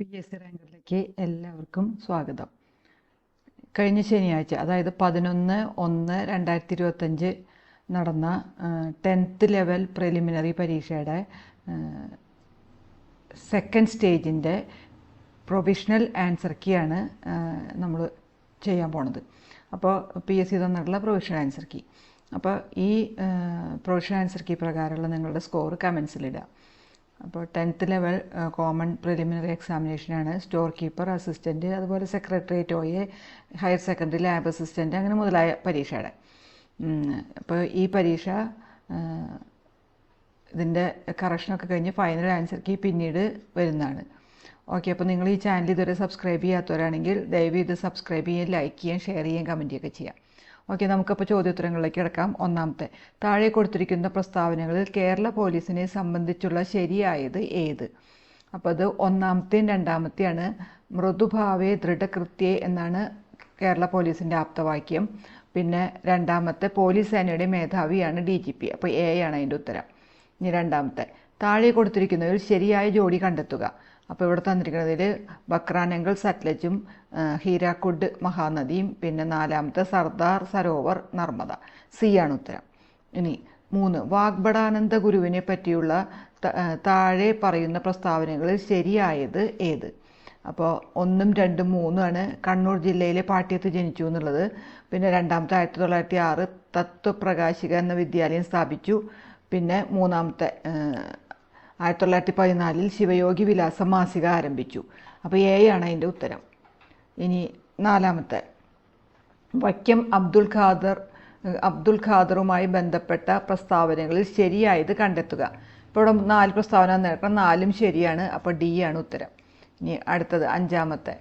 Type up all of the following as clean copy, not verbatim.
PSC റാങ്കറിലേക്ക് എല്ലാവർക്കും സ്വാഗതം. കഴിഞ്ഞ ശനിയാഴ്ച അതായത് 11/1/2025 നടന്ന 10th ലെവൽ പ്രിലിമിനറി പരീക്ഷയുടെ സെക്കൻഡ് സ്റ്റേജിൻ്റെ പ്രൊവിഷണൽ ആൻസർ കീയാണ് നമ്മൾ ചെയ്യാൻ പോണത്. അപ്പോൾ PSC തന്നിട്ടുള്ള പ്രൊവിഷണൽ ആൻസർ കീ. അപ്പോൾ ഈ പ്രൊവിഷണൽ ആൻസർ കീ പ്രകാരമുള്ള നിങ്ങളുടെ സ്കോർ കമൻസിലിടുക. അപ്പോൾ 10th ലെവൽ കോമൺ പ്രിലിമിനറി എക്സാമിനേഷനാണ്. സ്റ്റോർ കീപ്പർ, അസിസ്റ്റൻറ്റ്, അതുപോലെ secretariat OA, higher secondary lab assistant, അങ്ങനെ മുതലായ പരീക്ഷയുടെ. അപ്പോൾ ഈ പരീക്ഷ ഇതിൻ്റെ കറക്ഷനൊക്കെ കഴിഞ്ഞ് ഫൈനൽ ആൻസർ കീ പിന്നീട് വരുന്നതാണ്. ഓക്കെ, അപ്പോൾ നിങ്ങൾ ഈ ചാനൽ ഇതുവരെ സബ്സ്ക്രൈബ് ചെയ്യാത്തവരാണെങ്കിൽ ദയവ് ഇത് സബ്സ്ക്രൈബ് ചെയ്യുകയും ലൈക്ക് ചെയ്യുകയും ഷെയർ ചെയ്യുകയും കമൻറ്റ് ചെയ്യുകയൊക്കെ ചെയ്യാം. ഓക്കെ, നമുക്കപ്പോൾ ചോദ്യോത്തരങ്ങളിലേക്ക് കിടക്കാം. ഒന്നാമത്തെ, താഴെ കൊടുത്തിരിക്കുന്ന പ്രസ്താവനകളിൽ കേരള പോലീസിനെ സംബന്ധിച്ചുള്ള ശരിയായത് ഏത്? അപ്പോൾ അത് ഒന്നാമത്തെയും രണ്ടാമത്തെയാണ്. മൃദുഭാവേ ദൃഢകൃത്യേ എന്നാണ് കേരള പോലീസിൻ്റെ ആപ്തവാക്യം. പിന്നെ രണ്ടാമത്തെ, പോലീസ് സേനയുടെ മേധാവിയാണ് DGP. അപ്പോൾ A ആണ് അതിൻ്റെ ഉത്തരം. ഇനി രണ്ടാമത്തെ, താഴെ കൊടുത്തിരിക്കുന്നതിൽ ശരിയായ ജോഡി കണ്ടെത്തുക. അപ്പോൾ ഇവിടെ തന്നിരിക്കുന്നതിൽ ബക്രാനങ്കൽ സത്ലജും ഹീരാക്കുഡ് മഹാനദിയും, പിന്നെ നാലാമത്തെ സർദാർ സരോവർ നർമ്മദ. C ആണ് ഉത്തരം. ഇനി 3, വാഗ്ഭടാനന്ദ ഗുരുവിനെ പറ്റിയുള്ള താഴെ പറയുന്ന പ്രസ്താവനകളിൽ ശരിയായത് ഏത്? അപ്പോൾ 1, 2, 3 ആണ്. കണ്ണൂർ ജില്ലയിലെ പാട്യത്ത് ജനിച്ചു എന്നുള്ളത്. പിന്നെ രണ്ടാമത്തെ 1906 തത്വപ്രകാശിക എന്ന വിദ്യാലയം സ്ഥാപിച്ചു. പിന്നെ മൂന്നാമത്തെ 1914 ശിവയോഗി വിലാസം മാസിക ആരംഭിച്ചു. അപ്പോൾ A ആണ് അതിൻ്റെ ഉത്തരം. ഇനി നാലാമത്തെ, വൈക്കം അബ്ദുൽ ഖാദറുമായി ബന്ധപ്പെട്ട പ്രസ്താവനകളിൽ ശരിയായത് കണ്ടെത്തുക. ഇപ്പോൾ ഇവിടെ 4 പ്രസ്താവന നേട്ടം, 4ഉം ശരിയാണ്. അപ്പോൾ D ആണ് ഉത്തരം. ഇനി അടുത്തത് അഞ്ചാമത്തെ,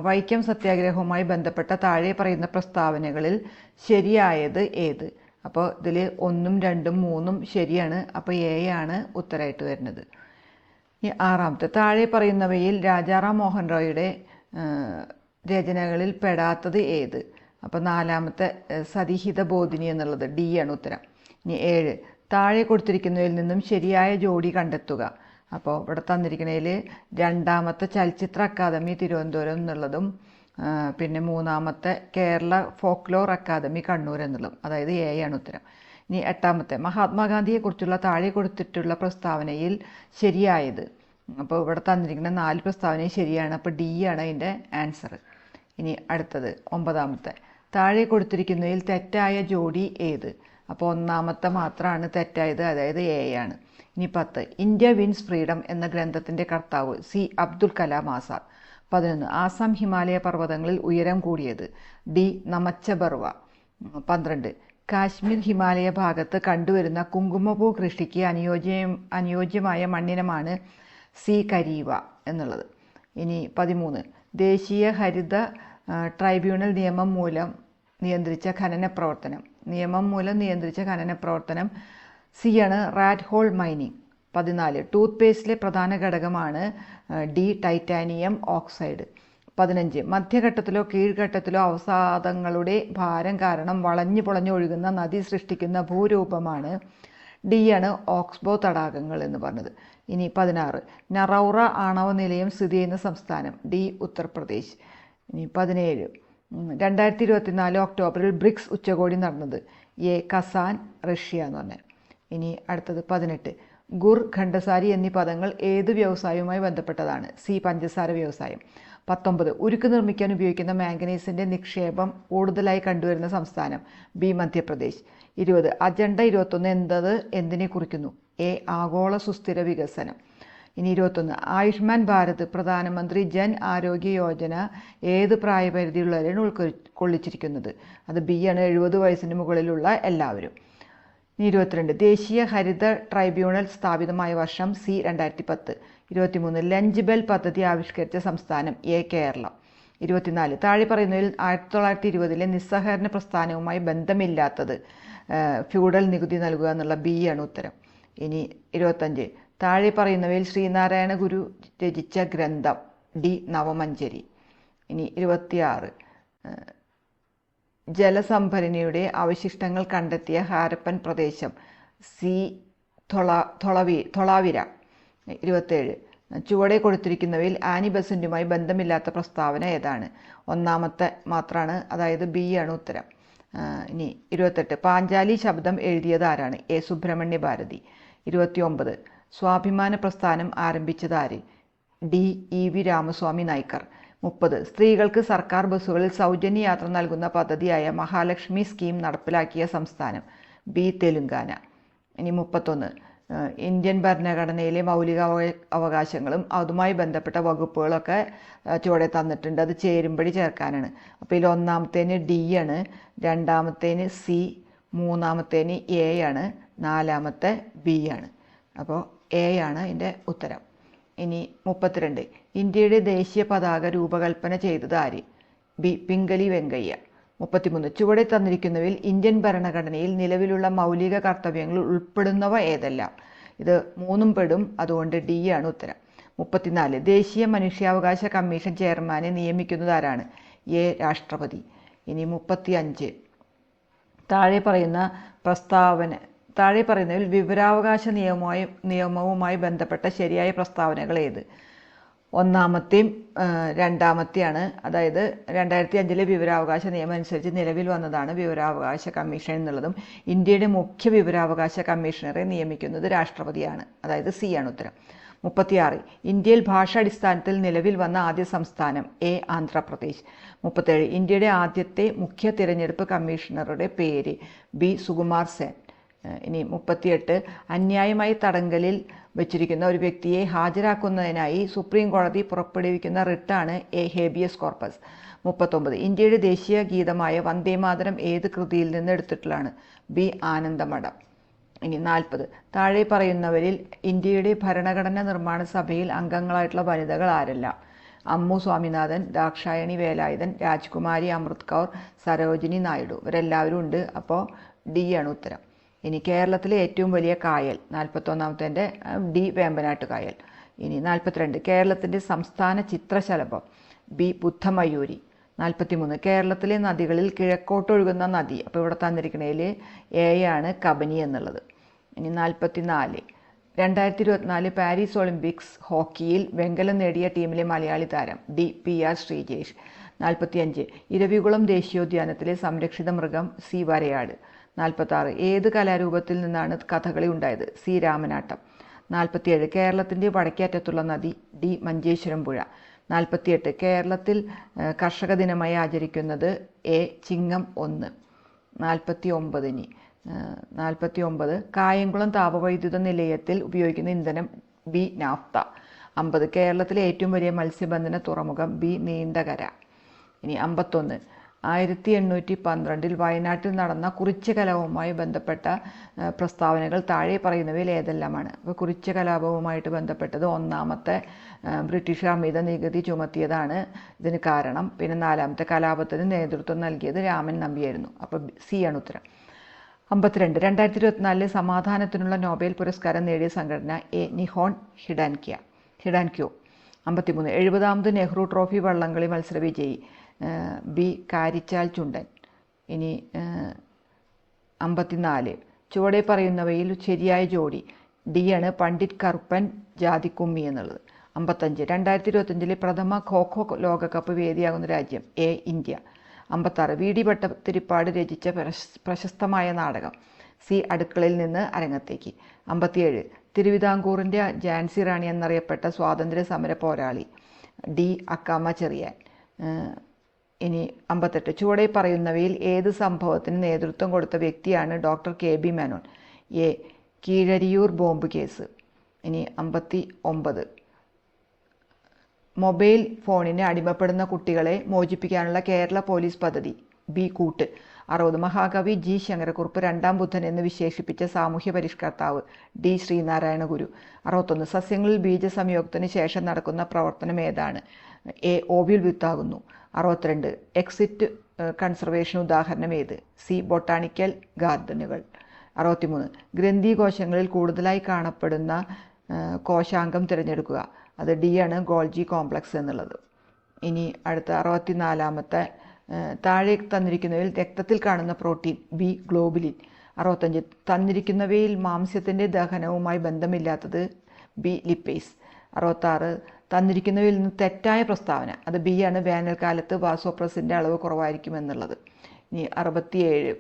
വൈക്കം സത്യാഗ്രഹവുമായി ബന്ധപ്പെട്ട താഴെ പറയുന്ന പ്രസ്താവനകളിൽ ശരിയായത് ഏത്? അപ്പോൾ ഇതിൽ 1, 2, 3 ശരിയാണ്. അപ്പോൾ A ആണ് ഉത്തരമായിട്ട് വരുന്നത്. ഈ ആറാമത്തെ, താഴെ പറയുന്നവയിൽ രാജാറാം മോഹൻ റോയിയുടെ രചനകളിൽ പെടാത്തത് ഏത്? അപ്പോൾ നാലാമത്തെ, സതിഹിത ബോധിനി എന്നുള്ളത്. D ആണ് ഉത്തരം. ഇനി 7, താഴെ കൊടുത്തിരിക്കുന്നതിൽ നിന്നും ശരിയായ ജോഡി കണ്ടെത്തുക. അപ്പോൾ ഇവിടെ തന്നിരിക്കുന്നതിൽ രണ്ടാമത്തെ ചലച്ചിത്ര അക്കാദമി തിരുവനന്തപുരം എന്നുള്ളതും പിന്നെ മൂന്നാമത്തെ കേരള ഫോക്ലോർ അക്കാദമി കണ്ണൂർ എന്നുള്ളതും, അതായത് A ആണ് ഉത്തരം. ഇനി എട്ടാമത്തെ, മഹാത്മാഗാന്ധിയെക്കുറിച്ചുള്ള താഴെ കൊടുത്തിട്ടുള്ള പ്രസ്താവനയിൽ ശരിയായത്. അപ്പോൾ ഇവിടെ തന്നിരിക്കുന്ന 4 പ്രസ്താവനയും ശരിയാണ്. അപ്പോൾ D ആണ് അതിൻ്റെ ആൻസർ. ഇനി അടുത്തത് ഒമ്പതാമത്തെ, താഴെ കൊടുത്തിരിക്കുന്നതിൽ തെറ്റായ ജോഡി ഏത്? അപ്പോൾ ഒന്നാമത്തെ മാത്രമാണ് തെറ്റായത്, അതായത് A ആണ്. ഇനി 10, ഇന്ത്യ വിൻസ് ഫ്രീഡം എന്ന ഗ്രന്ഥത്തിൻ്റെ കർത്താവ് C അബ്ദുൽ കലാം ആസാദ്. 11, ആസാം ഹിമാലയ പർവ്വതങ്ങളിൽ ഉയരം കൂടിയത് D നമച്ച ബർവ. 12, കാശ്മീർ ഹിമാലയ ഭാഗത്ത് കണ്ടുവരുന്ന കുങ്കുമപ്പൂ കൃഷിക്ക് അനുയോജ്യമായ മണ്ണിനമാണ് C കരീവ എന്നുള്ളത്. ഇനി 13, ദേശീയ ഹരിത ട്രൈബ്യൂണൽ നിയമം മൂലം നിയന്ത്രിച്ച ഖനന പ്രവർത്തനം C ആണ്, റാറ്റ് ഹോൾ മൈനിങ്. 14, ടൂത്ത് പേസ്റ്റിലെ പ്രധാന ഘടകമാണ് D ടൈറ്റാനിയം ഓക്സൈഡ്. 15, മധ്യഘട്ടത്തിലോ കീഴ്ഘട്ടത്തിലോ അവസാദങ്ങളുടെ ഭാരം കാരണം വളഞ്ഞു പൊളഞ്ഞൊഴുകുന്ന നദി സൃഷ്ടിക്കുന്ന ഭൂരൂപമാണ് D ആണ്, ഓക്സ്ബോ തടാകങ്ങൾ എന്ന് പറഞ്ഞത്. ഇനി 16, നറൗറ ആണവ നിലയം സ്ഥിതി ചെയ്യുന്ന സംസ്ഥാനം D ഉത്തർപ്രദേശ്. ഇനി 17, 2024 ഒക്ടോബറിൽ ബ്രിക്സ് ഉച്ചകോടി നടന്നത് A കസാൻ, റഷ്യ എന്ന് പറഞ്ഞത്. ഇനി അടുത്തത് 18, ഗുർ, ഖണ്ഡസാരി എന്നീ പദങ്ങൾ ഏത് വ്യവസായവുമായി ബന്ധപ്പെട്ടതാണ്? C പഞ്ചസാര വ്യവസായം. 19, ഉരുക്ക് നിർമ്മിക്കാൻ ഉപയോഗിക്കുന്ന മാംഗനീസിൻ്റെ നിക്ഷേപം കൂടുതലായി കണ്ടുവരുന്ന സംസ്ഥാനം B മധ്യപ്രദേശ്. 20, അജണ്ട 21 എന്തിനെ കുറിക്കുന്നു? A ആഗോള സുസ്ഥിര വികസനം. ഇനി 21, ആയുഷ്മാൻ ഭാരത് പ്രധാനമന്ത്രി ജൻ ആരോഗ്യ യോജന ഏത് പ്രായപരിധിയുള്ളവരെയാണ് ഉൾക്കൊള്ളിച്ചിരിക്കുന്നത്? അത് B ആണ്, 70 വയസ്സിന് മുകളിലുള്ള എല്ലാവരും. 22, ദേശീയ ഹരിത ട്രൈബ്യൂണൽ സ്ഥാപിതമായ വർഷം C 2010. 23, ലഞ്ച് ബെൽ പദ്ധതി ആവിഷ്കരിച്ച സംസ്ഥാനം A കേരളം. 24, താഴെ പറയുന്നതിൽ 1920 നിസ്സഹകരണ പ്രസ്ഥാനവുമായി ബന്ധമില്ലാത്തത് ഫ്യൂഡൽ നികുതി നൽകുക എന്നുള്ള B ആണ് ഉത്തരം. ഇനി 25, താഴെ പറയുന്നവയിൽ ശ്രീനാരായണ ഗുരു രചിച്ച ഗ്രന്ഥം D നവമഞ്ചരി. ഇനി 26, ജലസംഭരണിയുടെ അവശിഷ്ടങ്ങൾ കണ്ടെത്തിയ ഹാരപ്പൻ പ്രദേശം C ധൊളാവിര. 27, ചുവടെ കൊടുത്തിരിക്കുന്നവയിൽ ആനി ബസന്റുമായി ബന്ധമില്ലാത്ത പ്രസ്താവന ഏതാണ്? ഒന്നാമത്തെ മാത്രമാണ്, അതായത് ബി ആണ് ഉത്തരം. ഇനി 28 പാഞ്ചാലി ശബ്ദം എഴുതിയത് ആരാണ്? എ സുബ്രഹ്മണ്യ ഭാരതി. 29 സ്വാഭിമാന പ്രസ്ഥാനം ആരംഭിച്ചത് ആര്? D E V Ramaswamy Naicker. 30 സ്ത്രീകൾക്ക് സർക്കാർ ബസ്സുകളിൽ സൗജന്യ യാത്ര നൽകുന്ന പദ്ധതിയായ മഹാലക്ഷ്മി സ്കീം നടപ്പിലാക്കിയ സംസ്ഥാനം? ബി തെലുങ്കാന. ഇനി 31 ഇന്ത്യൻ ഭരണഘടനയിലെ മൗലിക അവകാശങ്ങളും അതുമായി ബന്ധപ്പെട്ട വകുപ്പുകളൊക്കെ ചുവടെ തന്നിട്ടുണ്ട്. അത് ചേരുമ്പടി ചേർക്കാനാണ്. അപ്പോൾ ഇതിൽ ഒന്നാമത്തേന് ഡി ആണ്, രണ്ടാമത്തേന് സി, മൂന്നാമത്തേന് എ ആണ്, നാലാമത്തെ ബി ആണ്. അപ്പോൾ എ ആണ് ഇതിൻ്റെ ഉത്തരം. ഇനി 32 ഇന്ത്യയുടെ ദേശീയ പതാക രൂപകൽപ്പന ചെയ്തത് ആര്? ബി പിംഗലി വെങ്കയ്യ. 33 ചുവടെ തന്നിരിക്കുന്നവയിൽ ഇന്ത്യൻ ഭരണഘടനയിൽ നിലവിലുള്ള മൗലിക കർത്തവ്യങ്ങൾ ഉൾപ്പെടുന്നവ ഏതെല്ലാം? ഇത് മൂന്നും പെടും, അതുകൊണ്ട് ഡി ആണ് ഉത്തരം. 34 ദേശീയ മനുഷ്യാവകാശ കമ്മീഷൻ ചെയർമാനെ നിയമിക്കുന്നത് ആരാണ്? എ രാഷ്ട്രപതി. ഇനി 35 താഴെ പറയുന്നതിൽ വിവരാവകാശ നിയമവുമായി ബന്ധപ്പെട്ട ശരിയായ പ്രസ്താവനകൾ ഏത്? ഒന്നാമത്തെയും രണ്ടാമത്തെയാണ്. അതായത് 2005 വിവരാവകാശ നിയമം അനുസരിച്ച് നിലവിൽ വന്നതാണ് വിവരാവകാശ കമ്മീഷൻ എന്നുള്ളതും ഇന്ത്യയുടെ മുഖ്യ വിവരാവകാശ കമ്മീഷണറെ നിയമിക്കുന്നത് രാഷ്ട്രപതിയാണ്, അതായത് സി ആണ് ഉത്തരം. 36 ഇന്ത്യയിൽ ഭാഷാടിസ്ഥാനത്തിൽ നിലവിൽ വന്ന ആദ്യ സംസ്ഥാനം? എ ആന്ധ്രാപ്രദേശ്. 37 ഇന്ത്യയുടെ ആദ്യത്തെ മുഖ്യ തിരഞ്ഞെടുപ്പ് കമ്മീഷണറുടെ പേര്? ബി സുകുമാർ സെൻ. ഇനി 38 അന്യായമായി തടങ്കലിൽ വച്ചിരിക്കുന്ന ഒരു വ്യക്തിയെ ഹാജരാക്കുന്നതിനായി സുപ്രീം കോടതി പുറപ്പെടുവിക്കുന്ന റിട്ടാണ് എ ഹേബിയസ് കോർപ്പസ്. 39 ഇന്ത്യയുടെ ദേശീയ ഗീതമായ വന്ദേമാതരം ഏത് കൃതിയിൽ നിന്ന് എടുത്തിട്ടുള്ളതാണ്? ബി ആനന്ദമഠം. ഇനി 40 താഴെ പറയുന്നവരിൽ ഇന്ത്യയുടെ ഭരണഘടനാ നിർമ്മാണ സഭയിൽ അംഗങ്ങളായിട്ടുള്ള വനിതകൾ ആരെല്ലാം? അമ്മു സ്വാമിനാഥൻ, ദാക്ഷായണി വേലായുധൻ, രാജ്കുമാരി അമൃത് കൗർ, സരോജിനി നായിഡു. ഇവരെല്ലാവരും ഉണ്ട്. അപ്പോൾ ഡി ആണ് ഉത്തരം. ഇനി കേരളത്തിലെ ഏറ്റവും വലിയ കായൽ? 41ാമത്തെ ഡി വേമ്പനാട്ട് കായൽ. ഇനി 42 കേരളത്തിൻ്റെ സംസ്ഥാന ചിത്രശലഭം? ബി ബുദ്ധമയൂരി. 43 കേരളത്തിലെ നദികളിൽ കിഴക്കോട്ടൊഴുകുന്ന നദി? അപ്പോൾ ഇവിടെ തന്നിരിക്കുന്നതിൽ എ ആണ് കബനി എന്നുള്ളത്. ഇനി 44 2024 പാരീസ് ഒളിമ്പിക്സ് ഹോക്കിയിൽ വെങ്കലം നേടിയ ടീമിലെ മലയാളി താരം? D P R Sreejesh. 45 Eravikulam ദേശീയോദ്യാനത്തിലെ സംരക്ഷിത മൃഗം? സി വരയാട്. 46 ഏത് കലാരൂപത്തിൽ നിന്നാണ് കഥകളി ഉണ്ടായത്? സി രാമനാട്ടം. 47 കേരളത്തിൻ്റെ വടക്കേറ്റത്തുള്ള നദി? ഡി മഞ്ചേശ്വരം പുഴ. 48 കേരളത്തിൽ കർഷക ദിനമായി ആചരിക്കുന്നത്? എ ചിങ്ങം 1. 49 കായംകുളം താപവൈദ്യുത നിലയത്തിൽ ഉപയോഗിക്കുന്ന ഇന്ധനം? B naphtha. 50 കേരളത്തിലെ ഏറ്റവും വലിയ മത്സ്യബന്ധന തുറമുഖം? ബി നീണ്ടകര. ഇനി 51 1812 വയനാട്ടിൽ നടന്ന കുറിച്യ കലാപവുമായി ബന്ധപ്പെട്ട പ്രസ്താവനകൾ താഴെ പറയുന്നവയിൽ ഏതെല്ലാമാണ്? അപ്പോൾ കുറിച്യ കലാപവുമായിട്ട് ബന്ധപ്പെട്ടത് ഒന്നാമത്തെ ബ്രിട്ടീഷ് അമിത നികുതി ചുമത്തിയതാണ് ഇതിന് കാരണം. പിന്നെ 4ാമത്തെ കലാപത്തിന് നേതൃത്വം നൽകിയത് രാമൻ നമ്പിയായിരുന്നു. അപ്പോൾ സി ആണ് ഉത്തരം. 52 2024 സമാധാനത്തിനുള്ള നോബൽ പുരസ്കാരം നേടിയ സംഘടന? A Nihon Hidankyo. 53 70ാമത് നെഹ്റു ട്രോഫി വള്ളംകളി മത്സര വിജയി? ബി കാരിച്ചാൽ ചുണ്ടൻ. ഇനി 54 ചുവടെ പറയുന്നവയിൽ ശരിയായ ജോഡി? ഡി ആണ് പണ്ഡിറ്റ് കറുപ്പൻ ജാതിക്കുമ്മി എന്നുള്ളത്. 55 2025 പ്രഥമ ഖോഖോ ലോകകപ്പ് വേദിയാകുന്ന രാജ്യം? A India. 56 V D Bhattathiripad രചിച്ച പ്രശസ്തമായ നാടകം? സി അടുക്കളയിൽ നിന്ന് അരങ്ങത്തേക്ക്. 57 തിരുവിതാംകൂറിൻ്റെ ഝാൻസി റാണി എന്നറിയപ്പെട്ട സ്വാതന്ത്ര്യ സമര പോരാളി? ഡി അക്കാമ ചെറിയാൻ. ഇനി 58 ചുവടെ പറയുന്നവയിൽ ഏത് സംഭവത്തിന് നേതൃത്വം കൊടുത്ത വ്യക്തിയാണ് doctor K B Menon? A Keezhariyur bomb case. ഇനി 59 മൊബൈൽ ഫോണിന് അടിമപ്പെടുന്ന കുട്ടികളെ മോചിപ്പിക്കാനുള്ള കേരള പോലീസ് പദ്ധതി? ബി കൂട്ട്. 60 മഹാകവി ജി ശങ്കരക്കുറുപ്പ് രണ്ടാം ബുദ്ധൻ എന്ന് വിശേഷിപ്പിച്ച സാമൂഹ്യ പരിഷ്കർത്താവ്? ഡി ശ്രീനാരായണ ഗുരു. 61 സസ്യങ്ങളിൽ ബീജസംയോഗത്തിന് ശേഷം നടക്കുന്ന പ്രവർത്തനം ഏതാണ്? എ ഓവിൽ വിത്താകുന്നു. 62 എക്സിറ്റ് കൺസർവേഷൻ ഉദാഹരണം ഏത്? C botanical ഗാർഡനുകൾ. 63 ഗ്രന്ഥികോശങ്ങളിൽ കൂടുതലായി കാണപ്പെടുന്ന കോശാംഗം തിരഞ്ഞെടുക്കുക? അത് ഡി ആണ് ഗോൾജി കോംപ്ലക്സ് എന്നുള്ളത്. ഇനി അടുത്ത 64ാമത്തെ താഴെ തന്നിരിക്കുന്നവയിൽ രക്തത്തിൽ കാണുന്ന പ്രോട്ടീൻ? B globulin. 65 തന്നിരിക്കുന്നവയിൽ മാംസ്യത്തിൻ്റെ ദഹനവുമായി ബന്ധമില്ലാത്തത്? B lipase. 66 തന്നിരിക്കുന്നവയിൽ നിന്ന് തെറ്റായ പ്രസ്താവന, അത് ബി ആണ്, വേനൽക്കാലത്ത് വാസോപ്രസിൻ്റെ അളവ് കുറവായിരിക്കും എന്നുള്ളത്. ഇനി 67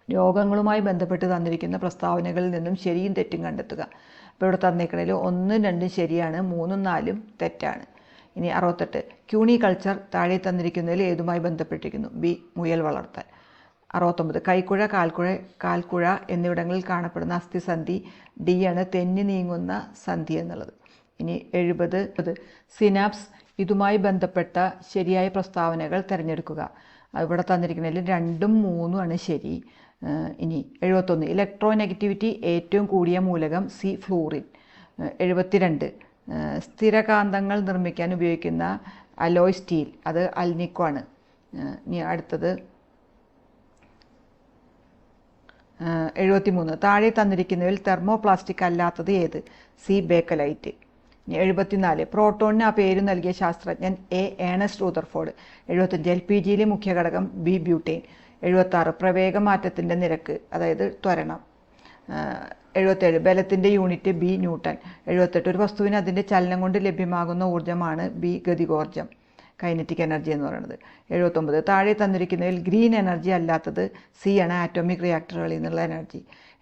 രോഗങ്ങളുമായി ബന്ധപ്പെട്ട് തന്നിരിക്കുന്ന പ്രസ്താവനകളിൽ നിന്നും ശരിയും തെറ്റും കണ്ടെത്തുക. അപ്പോൾ ഇവിടെ തന്നേക്കണതിൽ 1, 2 ശരിയാണ്, 3, 4 തെറ്റാണ്. ഇനി 68 ക്യൂണി കൾച്ചർ താഴെ തന്നിരിക്കുന്നതിൽ ഏതുമായി ബന്ധപ്പെട്ടിരിക്കുന്നു? ബി മുയൽ വളർത്തൽ. 69 കൈക്കുഴ, കാൽക്കുഴ എന്നിവിടങ്ങളിൽ കാണപ്പെടുന്ന അസ്ഥിസന്ധി ഡി ആണ്, തെന്നി നീങ്ങുന്ന സന്ധി എന്നുള്ളത്. ഇനി 70 സിനാപ്സ് ഇതുമായി ബന്ധപ്പെട്ട ശരിയായ പ്രസ്താവനകൾ തിരഞ്ഞെടുക്കുക. ഇവിടെ തന്നിരിക്കുന്നതിൽ 2ഉം 3ഉം ആണ് ശരി. ഇനി 71 ഇലക്ട്രോനെഗറ്റിവിറ്റി ഏറ്റവും കൂടിയ മൂലകം സി ഫ്ലൂറിൻ. 72 സ്ഥിരകാന്തങ്ങൾ നിർമ്മിക്കാൻ ഉപയോഗിക്കുന്ന അലോയ് സ്റ്റീൽ, അത് അൽനിക്കോ ആണ്. ഇനി അടുത്തത് 73 താഴെ തന്നിരിക്കുന്നതിൽ തെർമോപ്ലാസ്റ്റിക് അല്ലാത്തത് ഏത്? C Bakelite. ഇനി 74 പ്രോട്ടോണിന് ആ പേര് നൽകിയ ശാസ്ത്രജ്ഞൻ എ ഏണസ്റ്റ് റൂദർഫോർഡ്. 75 LPGയിലെ മുഖ്യ ഘടകം ബി ബ്യൂട്ടേൻ. 76 പ്രവേഗമാറ്റത്തിൻ്റെ നിരക്ക്, അതായത് ത്വരണം. 77 ബലത്തിൻ്റെ യൂണിറ്റ് ബി ന്യൂട്ടൺ. 78 ഒരു വസ്തുവിന് അതിൻ്റെ ചലനം കൊണ്ട് ലഭ്യമാകുന്ന ഊർജ്ജമാണ് ബി ഗതികോർജ്ജം, കൈനറ്റിക് എനർജി എന്ന് പറയുന്നത്. 79 താഴെ തന്നിരിക്കുന്നതിൽ ഗ്രീൻ എനർജി അല്ലാത്തത് സി ആണ്, ആറ്റോമിക് റിയാക്ടറുകളിൽ നിന്നുള്ള എനർജി.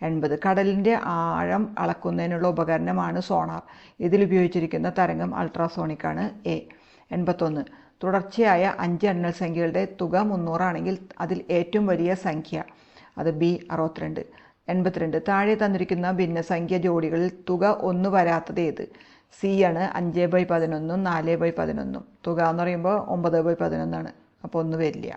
80 കടലിൻ്റെ ആഴം അളക്കുന്നതിനുള്ള ഉപകരണമാണ് സോണാർ. ഇതിലുപയോഗിച്ചിരിക്കുന്ന തരംഗം അൾട്രാസോണിക് ആണ്, എ. 81 തുടർച്ചയായ 5 എണ്ണൽ സംഖ്യകളുടെ തുക 300 ആണെങ്കിൽ അതിൽ ഏറ്റവും വലിയ സംഖ്യ, അത് ബി 62. 82 താഴെ തന്നിരിക്കുന്ന ഭിന്നസംഖ്യ ജോഡികളിൽ തുക 1 വരാത്തത് ഏത്? സി ആണ്, 5/11ഉം 4/11ഉം. തുക എന്ന് പറയുമ്പോൾ 9/11 ആണ്, അപ്പോൾ 1 വരില്ല,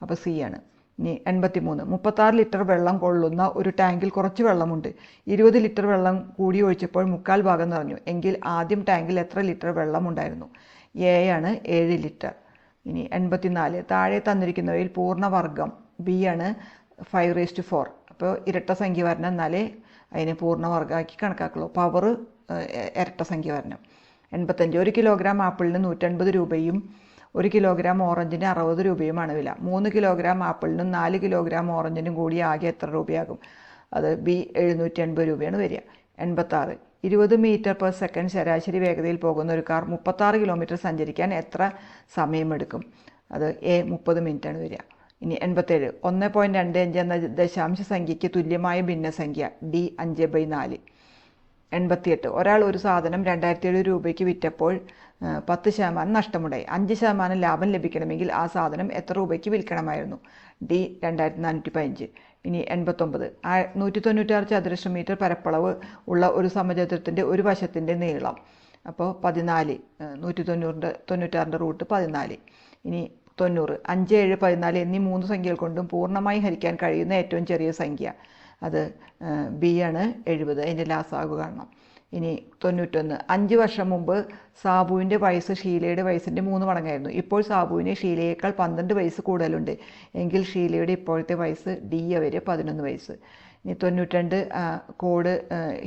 അപ്പോൾ സി ആണ്. ഇനി 83 36 ലിറ്റർ വെള്ളം കൊള്ളുന്ന ഒരു ടാങ്കിൽ കുറച്ച് വെള്ളമുണ്ട്. 20 ലിറ്റർ വെള്ളം കൂടി ഒഴിച്ചപ്പോൾ 3/4 ഭാഗം നിറഞ്ഞു എങ്കിൽ ആദ്യം ടാങ്കിൽ എത്ര ലിറ്റർ വെള്ളം ഉണ്ടായിരുന്നു? എ ആണ്, 7 ലിറ്റർ. ഇനി 84 താഴെ തന്നിരിക്കുന്നവയിൽ പൂർണ്ണവർഗം ബി ആണ്, 5/4. അപ്പോൾ ഇരട്ട സംഖ്യ വരണം, എന്നാലേ അതിനെ പൂർണ്ണവർഗമാക്കി കണക്കാക്കുള്ളൂ. പവർ ഇരട്ട സംഖ്യ വരണം. 85 1 കിലോഗ്രാം ആപ്പിളിന് 150 രൂപയും 1 കിലോഗ്രാം ഓറഞ്ചിന് 60 രൂപയുമാണ് വില. 3 കിലോഗ്രാം ആപ്പിളിനും 4 കിലോഗ്രാം ഓറഞ്ചിനും കൂടി ആകെ എത്ര രൂപയാകും? അത് ബി 780 രൂപയാണ് വരിക. 86 20 മീറ്റർ പെർ സെക്കൻഡ് ശരാശരി വേഗതയിൽ പോകുന്ന ഒരു കാർ 36 കിലോമീറ്റർ സഞ്ചരിക്കാൻ എത്ര സമയമെടുക്കും? അത് എ 30 മിനിറ്റാണ് വരിക. ഇനി 87 1.25 എന്ന ദശാംശ സംഖ്യയ്ക്ക് തുല്യമായ ഭിന്നസംഖ്യ ഡി 5/4. 88 ഒരാൾ ഒരു സാധനം 2007 രൂപയ്ക്ക് വിറ്റപ്പോൾ 10% നഷ്ടമുണ്ടായി. 5% ലാഭം ലഭിക്കണമെങ്കിൽ ആ സാധനം എത്ര രൂപയ്ക്ക് വിൽക്കണമായിരുന്നു? ഡി 2415. ഇനി 89 196 ചതുരശ്ര മീറ്റർ പരപ്പളവ് ഉള്ള ഒരു സമചതുരത്തിൻ്റെ ഒരു വശത്തിൻ്റെ നീളം, അപ്പോൾ 14, 196ൻ്റെ റൂട്ട് 14. ഇനി 90 5, 7, 14 എന്നീ 3 സംഖ്യകൾ കൊണ്ടും പൂർണ്ണമായി ഹരിക്കാൻ കഴിയുന്ന ഏറ്റവും ചെറിയ സംഖ്യ, അത് ബി ആണ്, 70. അതിൻ്റെ ലാസാഗു കാണണം. ഇനി 91 5 വർഷം മുമ്പ് സാബുവിൻ്റെ വയസ്സ് ഷീലയുടെ വയസ്സിൻ്റെ 3 മടങ്ങായിരുന്നു. ഇപ്പോൾ സാബുവിന് ഷീലയേക്കാൾ 12 വയസ്സ് കൂടുതലുണ്ട് എങ്കിൽ ഷീലയുടെ ഇപ്പോഴത്തെ വയസ്സ് ഡി വരെ 11 വയസ്സ്. ഇനി 92 കോഡ്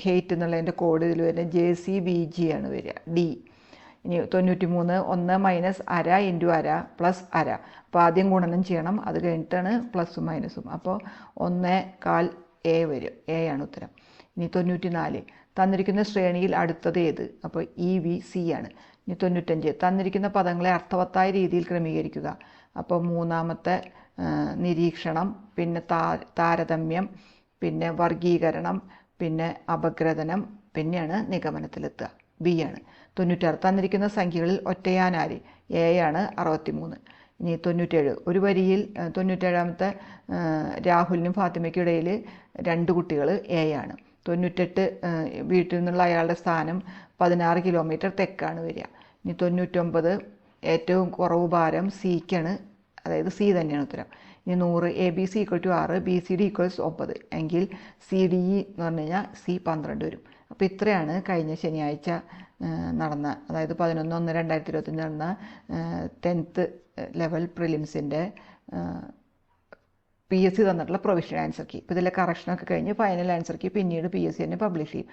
ഹെയ്റ്റ് എന്നുള്ളതിൻ്റെ കോഡ് ഇതിൽ വരുന്നത് JCBG ആണ് വരിക, ഡി. ഇനി 93 1 മൈനസ് അര ഇൻറ്റു അര പ്ലസ് അര. അപ്പോൾ ആദ്യം ഗുണനം ചെയ്യണം, അത് കഴിഞ്ഞിട്ടാണ് പ്ലസും മൈനസും. അപ്പോൾ 1/4 എ വരും, എ ആണ് ഉത്തരം. ഇനി 94 തന്നിരിക്കുന്ന ശ്രേണിയിൽ അടുത്തത് ഏത്? അപ്പോൾ EVC ആണ്. ഇനി 95 തന്നിരിക്കുന്ന പദങ്ങളെ അർത്ഥവത്തായ രീതിയിൽ ക്രമീകരിക്കുക. അപ്പോൾ മൂന്നാമത്തെ നിരീക്ഷണം, പിന്നെ താരതമ്യം, പിന്നെ വർഗീകരണം, പിന്നെ അപഗ്രഥനം, പിന്നെയാണ് നിഗമനത്തിലെത്തുക, ബി ആണ്. 96 തന്നിരിക്കുന്ന സംഖ്യകളിൽ ഒറ്റയാനാര്? എ ആണ്, 63. ഇനി 97 ഒരു വരിയിൽ 97ാമത്തെ രാഹുലിനും ഫാത്തിമയ്ക്കും ഇടയിൽ 2 കുട്ടികൾ, എ ആണ്. 98 വീട്ടിൽ നിന്നുള്ള അയാളുടെ സ്ഥാനം 16 കിലോമീറ്റർ തെക്കാണ് വരിക. ഇനി 99 ഏറ്റവും കുറവ് ഭാരം സിക്കാണ്, അതായത് സി തന്നെയാണ് ഉത്തരം. ഇനി 100 ABC = 6 BCD = 9 എങ്കിൽ CDE എന്ന് പറഞ്ഞു കഴിഞ്ഞാൽ സി 12 വരും. അപ്പോൾ ഇത്രയാണ് കഴിഞ്ഞ ശനിയാഴ്ച നടന്ന, അതായത് 11/1/2025 നടന്ന 10th ലെവൽ പ്രിലിംസിൻ്റെ PSC തന്നിട്ടുള്ള പ്രൊവിഷണൽ ആൻസർ കീ. ഇപ്പോൾ ഇതിലെ കറക്ഷനൊക്കെ കഴിഞ്ഞ് ഫൈനൽ ആൻസർ കീ പിന്നീട് PSC തന്നെ പബ്ലിഷ് ചെയ്യും.